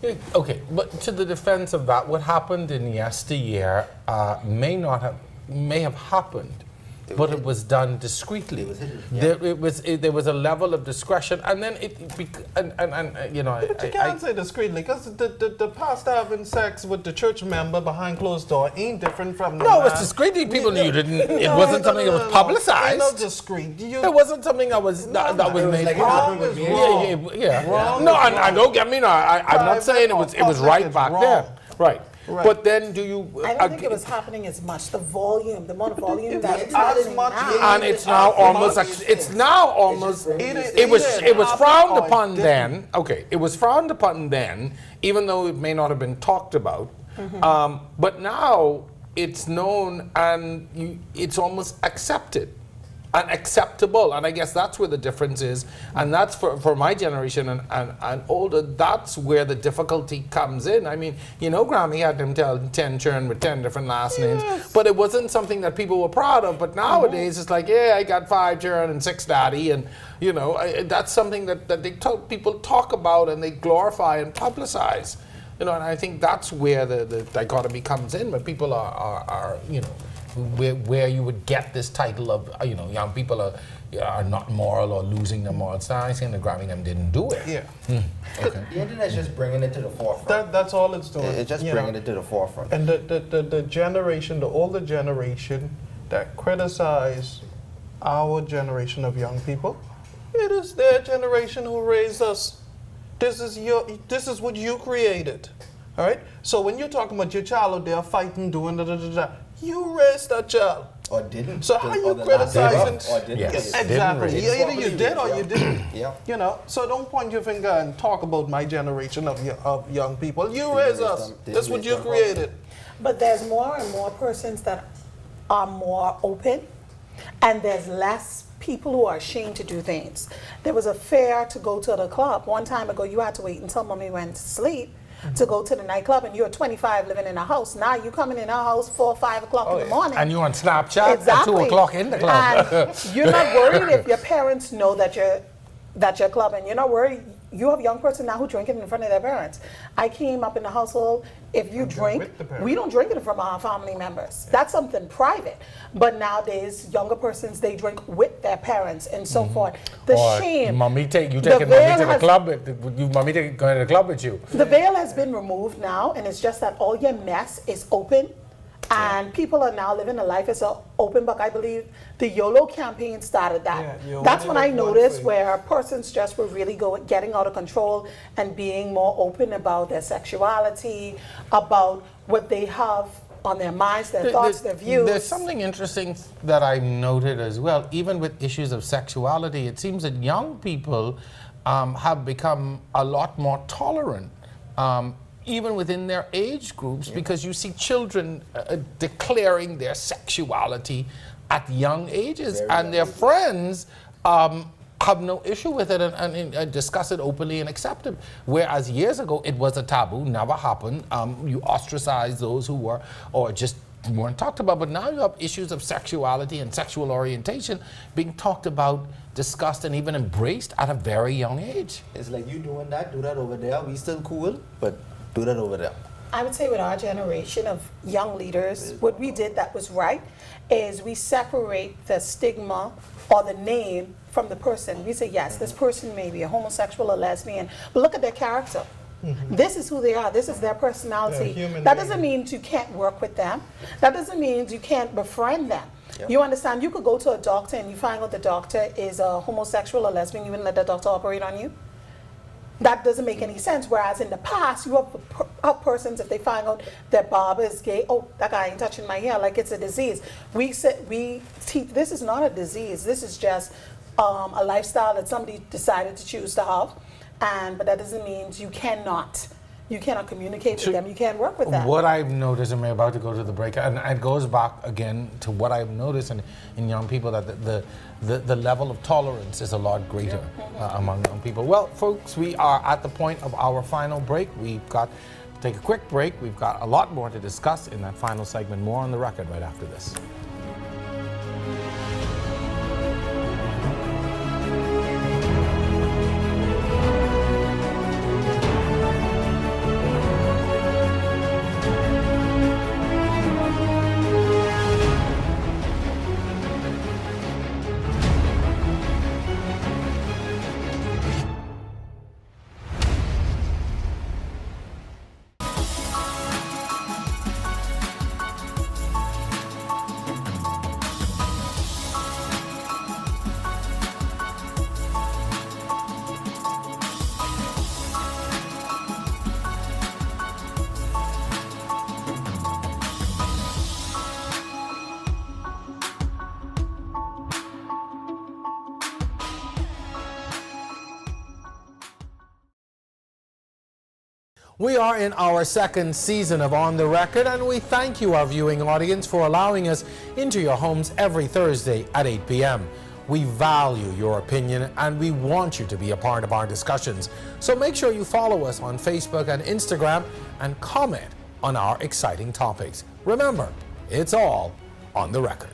Yeah, okay, but to the defense of that, what happened in yesteryear may have happened, but it was done discreetly. There was a level of discretion, and then you know. But you can't say discreetly, because the pastor having sex with the church member behind closed door ain't different from the No, it man. was discreetly. People knew didn't. It wasn't something that was publicized. Ain't no discreet. It wasn't something that was that was made. like wrong is wrong. Yeah. Wrong No, is and wrong. don't get me wrong. I'm not saying it was Private or right public back is then. wrong. Right. Right. But then do you? I don't think it was happening as much. The volume, the amount of volume that it's as happening much now. And it's now almost. It's now almost. It was frowned upon then. Okay, it was frowned upon then, even though it may not have been talked about. But now it's known and it's almost accepted and acceptable. And I guess that's where the difference is. And that's for my generation and older, that's where the difficulty comes in. I mean, you know, Grammy had them tell 10 children with 10 different last names, but it wasn't something that people were proud of. But nowadays, it's like, yeah, I got 5 children and 6 daddy. And, you know, that's something that people talk about and they glorify and publicize. You know, and I think that's where the dichotomy comes in, where people are you know, where you would get this title of, you know, young people are not moral or losing their moral stance, and the Grammy them didn't do it. Yeah. Okay. The internet's just bringing it to the forefront. That's all it's doing. It's just you bringing know. it to the forefront. And the generation, the older generation that criticize our generation of young people, it is their generation who raised us. This is what you created. All right? So when you're talking about your child out there fighting, doing da da da da, you raised that child. Or didn't. So how you Or the last criticizing? month, or didn't Yes. get it. Didn't Exactly. read. Either you did or you didn't. Yeah. You know, so don't point your finger and talk about my generation of young people. You raise us. That's what you created. But there's more and more persons that are more open, and there's less people who are ashamed to do things. There was a fair to go to the club. One time ago, you had to wait until mommy went to sleep to go to the nightclub, and you're 25 living in a house. Now you coming in our house 4 or 5 o'clock in the morning. And you on Snapchat at 2 Exactly. o'clock in the club. And you're not worried if your parents know that you're clubbing. You're not worried. You have a young person now who drinking in front of their parents. I came up in the household. If you drink, with the parents. we don't drink it from our family members. That's something private. But nowadays, younger persons, they drink with their parents and so forth. The Or shame. mommy taking the mommy veil to the has- club. Mommy going to the club with you. The veil has been removed now, and it's just that all your mess is open. And people are now living a life as an open book. I believe the YOLO campaign started that. Yeah, you That's only when I live one noticed way. where persons just were really getting out of control and being more open about their sexuality, about what they have on their minds, their thoughts, their views. There's something interesting that I noted as well. Even with issues of sexuality, it seems that young people have become a lot more tolerant. Even within their age groups, because you see children declaring their sexuality at young ages, and their friends have no issue with it and discuss it openly and accept it. Whereas years ago, it was a taboo, never happened. You ostracize those who were, or just weren't talked about. But now you have issues of sexuality and sexual orientation being talked about, discussed, and even embraced at a very young age. It's like, you doing that, do that over there. We still cool, but do that over there. I would say with our generation of young leaders, what we did that was right is we separate the stigma or the name from the person. We say, yes, this person may be a homosexual or lesbian, but look at their character. This is who they are. This is their personality. human That being. doesn't mean you can't work with them. That doesn't mean you can't befriend them. You understand? You could go to a doctor and you find out the doctor is a homosexual or lesbian. You wouldn't let the doctor operate on you. That doesn't make any sense. Whereas in the past, you have persons, if they find out that Bob is gay, oh, that guy ain't touching my hair, like it's a disease. We teach, this is not a disease. This is just a lifestyle that somebody decided to choose to have. But that doesn't mean you cannot communicate with them. You can't work with them. What I've noticed, and we're about to go to the break, and it goes back again to what I've noticed in young people, that the level of tolerance is a lot greater among young people. Well, folks, we are at the point of our final break. We've got to take a quick break. We've got a lot more to discuss in that final segment. More on the record right after this. We are in our second season of On the Record, and we thank you, our viewing audience, for allowing us into your homes every Thursday at 8 p.m. We value your opinion, and we want you to be a part of our discussions. So make sure you follow us on Facebook and Instagram and comment on our exciting topics. Remember, it's all on the record.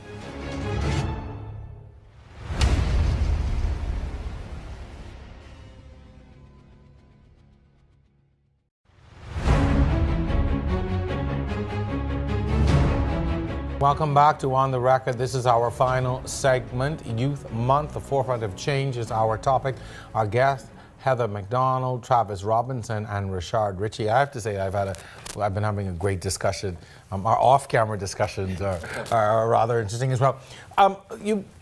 Welcome back to On the Record. This is our final segment. Youth Month, the forefront of change is our topic. Our guests, Heather McDonald, Travis Robinson, and Richard Ritchie. I have to say, I've been having a great discussion. Our off-camera discussions are rather interesting as well.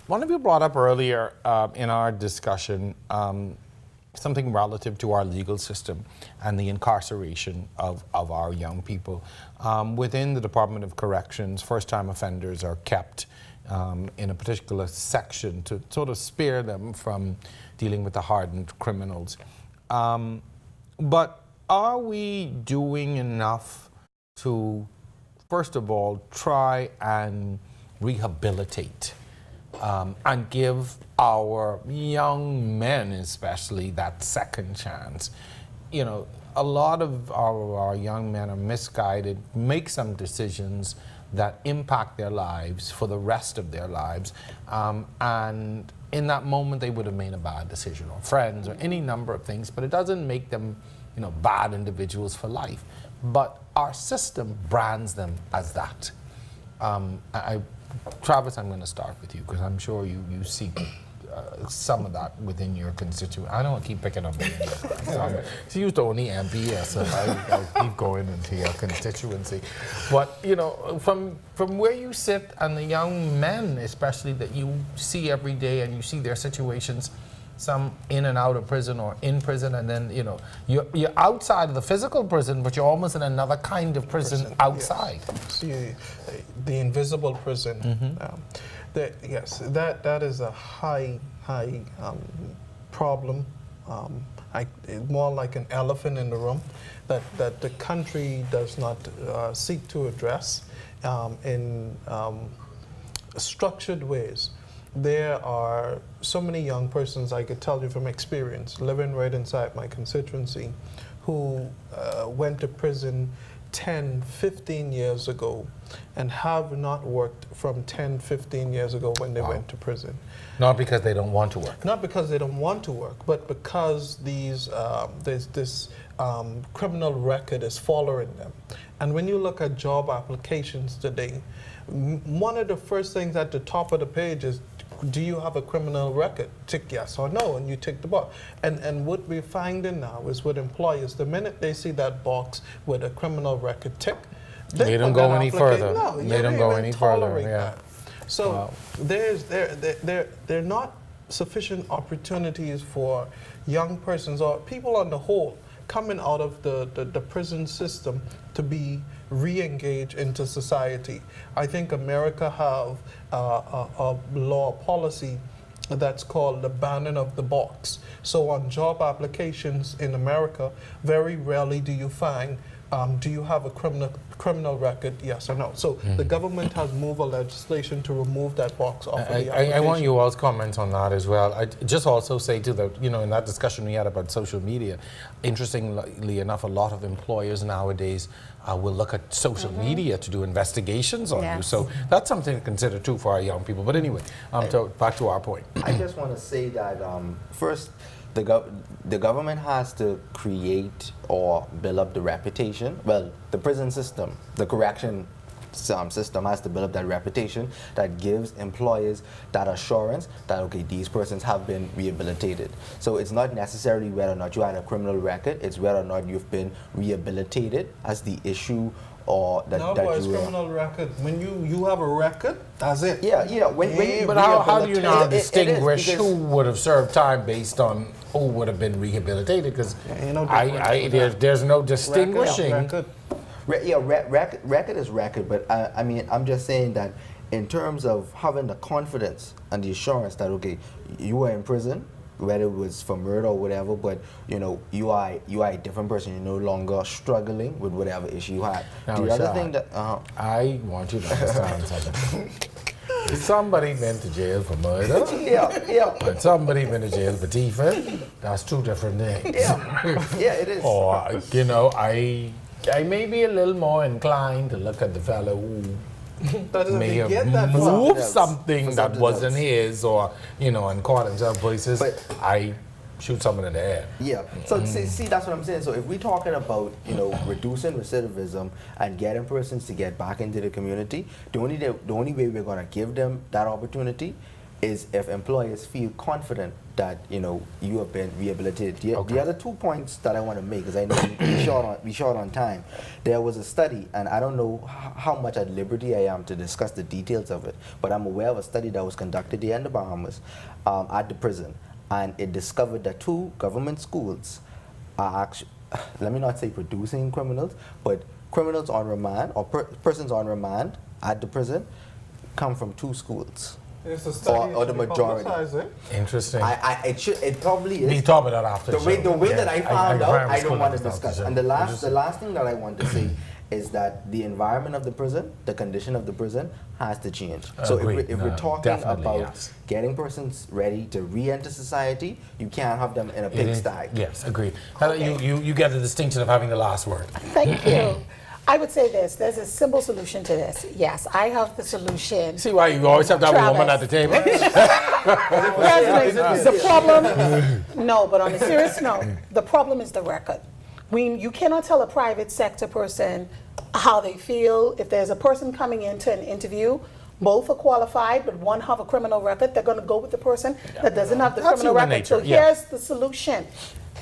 One of you brought up earlier in our discussion something relative to our legal system and the incarceration of our young people. Within the Department of Corrections, first-time offenders are kept in a particular section to sort of spare them from dealing with the hardened criminals. But are we doing enough to, first of all, try and rehabilitate and give our young men especially that second chance? You know, a lot of our young men are misguided, make some decisions that impact their lives for the rest of their lives, and in that moment they would have made a bad decision, or friends, or any number of things, but it doesn't make them, you know, bad individuals for life. But our system brands them as that. Travis, I'm going to start with you because I'm sure you see some of that within your constituent. I don't want to keep picking up. She used to only MPS, so I'll keep going into your constituency. But you know, from where you sit and the young men, especially that you see every day, and you see their situations, some in and out of prison or in prison, and then you know you're outside of the physical prison, but you're almost in another kind of prison outside. Yes. See, the invisible prison. That is a high problem. More like an elephant in the room that the country does not seek to address in structured ways. There are so many young persons, I could tell you from experience, living right inside my constituency, who went to prison 10, 15 years ago and have not worked from 10, 15 years ago when they went to prison. Not because they don't want to work. Not because they don't want to work, but because this criminal record is following them. And when you look at job applications today, one of the first things at the top of the page is, do you have a criminal record? Tick yes or no, and you tick the box. And what we're finding now is with employers, the minute they see that box with a criminal record tick, they don't go any further. No, they don't go any further. Yeah. That. So there are not sufficient opportunities for young persons or people on the whole coming out of the prison system to be re-engaged into society. I think America have a law policy that's called the banning of the box. So on job applications in America, very rarely do you find, do you have a criminal record, yes or no? So the government has moved a legislation to remove that box off of the application. I want you all's comments on that as well. I just also say to the, you know, in that discussion we had about social media, interestingly enough, a lot of employers nowadays will look at social media to do investigations on you. So that's something to consider too for our young people. But anyway, back to our point. I just want to say that first, the government has to create or build up the reputation. Well, the prison system, the correction system has to build up that reputation that gives employers that assurance that, okay, these persons have been rehabilitated. So it's not necessarily whether or not you had a criminal record, it's whether or not you've been rehabilitated as the issue, or that, no, that it's criminal record. When you have a record, that's it. Yeah. But how do you now distinguish who would have served time based on who would have been rehabilitated? Because there's no distinguishing. Record is record, but I mean, I'm just saying that in terms of having the confidence and the assurance that, okay, you were in prison, whether it was for murder or whatever, but you know, you are a different person. You're no longer struggling with whatever issue you had. Now, the other thing that I want you to understand something. If somebody been to jail for murder, and somebody been to jail for thief, that's two different things. Yeah, it is. Or you know, I may be a little more inclined to look at the fellow who may have moved something that wasn't his, or you know, and caught himself places. I shoot someone in the head. Yeah. So see, that's what I'm saying. So if we're talking about, you know, reducing recidivism and getting persons to get back into the community, the only way we're going to give them that opportunity is if employers feel confident that, you know, you have been rehabilitated. The other 2 points that I want to make, because I know we short on time. There was a study, and I don't know how much at liberty I am to discuss the details of it, but I'm aware of a study that was conducted here in the Bahamas at the prison, and it discovered that 2 government schools are actually, let me not say producing criminals, but criminals on remand or persons on remand at the prison come from 2 schools. It's a study Or the to be majority. publicized, eh? Interesting. It probably is. We talk about that after The way show. that I found out, I don't want to discuss. discuss. And the last thing that I want to say is that the environment of the prison, the condition of the prison, has to change. So Agreed. if No, we're talking definitely, about yes. getting persons ready to re-enter society, you can't have them in a It is- pigsty. Yes, agreed. Heather, you get the distinction of having the last word. Thank you. I would say this, there's a simple solution to this. Yes, I have the solution. See why you always have to have a woman at the table? President, the problem, no, but on a serious note, the problem is the record. You cannot tell a private sector person how they feel. If there's a person coming into an interview, both are qualified, but one have a criminal record, they're going to go with the person that doesn't have the That's criminal human record. So nature, yeah. here's the solution.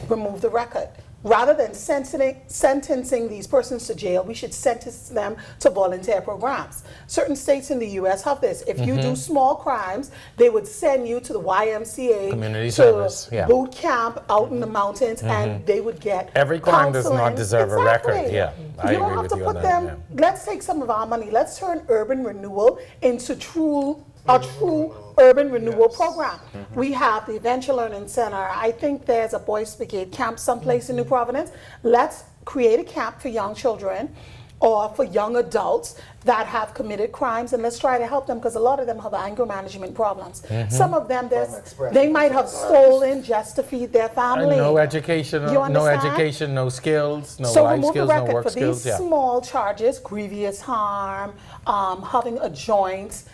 Remove the record. Rather than sentencing these persons to jail, we should sentence them to volunteer programs. Certain states in the U.S. have this. If you do small crimes, they would send you to the YMCA, Community to service, yeah. boot camp out in the mountains, and they would get Every crime does not counseling. deserve a record. Exactly. Yeah, I you don't agree have with to you put on that, them. Let's take some of our money. Let's turn urban renewal into a true urban renewal program. We have the Adventure Learning Center. I think there's a Boys Brigade camp someplace in New Providence. Let's create a camp for young children or for young adults that have committed crimes, and let's try to help them, because a lot of them have anger management problems. Some of them, they might have stolen just to feed their family. No education, You no understand? education, no skills, no So life remove skills, the no record work for skills. these small charges: grievous harm, having a joint,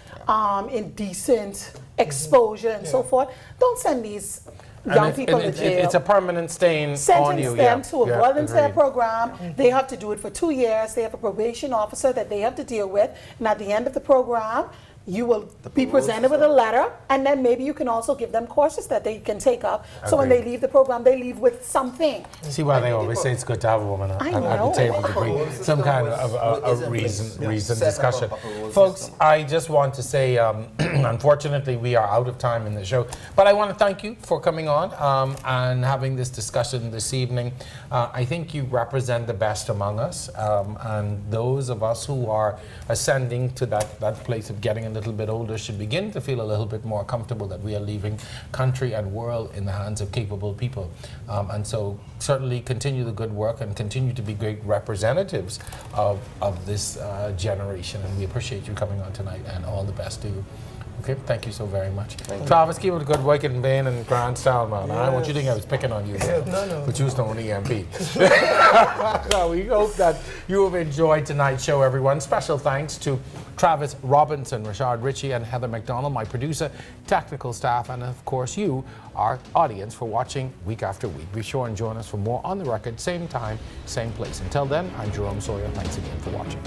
indecent exposure, and so forth. Don't send these young people to jail. It's a permanent stain on Sentence you. them Yeah. to a Yeah, volunteer agreed. program. They have to do it for 2 years. They have a probation officer that they have to deal with. And at the end of the program, you will be presented with a letter, and then maybe you can also give them courses that they can take up. So when they leave the program, they leave with something. See why they always say it's good to have a woman at the know. table to bring some kind of a reason discussion. Folks, I just want to say, unfortunately, we are out of time in the show, but I want to thank you for coming on and having this discussion this evening. I think you represent the best among us, and those of us who are ascending to that place of getting a little bit older should begin to feel a little bit more comfortable that we are leaving country and world in the hands of capable people. And so certainly continue the good work and continue to be great representatives of this generation. And we appreciate you coming on tonight, and all the best to you. Okay, thank you so very much. Travis, keep up the good work in Bain and Grand Style, man. I want you to think I was picking on you, man. No. But you was not an EMP. So we hope that you have enjoyed tonight's show, everyone. Special thanks to Travis Robinson, Richard Ritchie, and Heather McDonald, my producer, technical staff, and of course you, our audience, for watching week after week. Be sure and join us for more On the Record, same time, same place. Until then, I'm Jerome Sawyer. Thanks again for watching.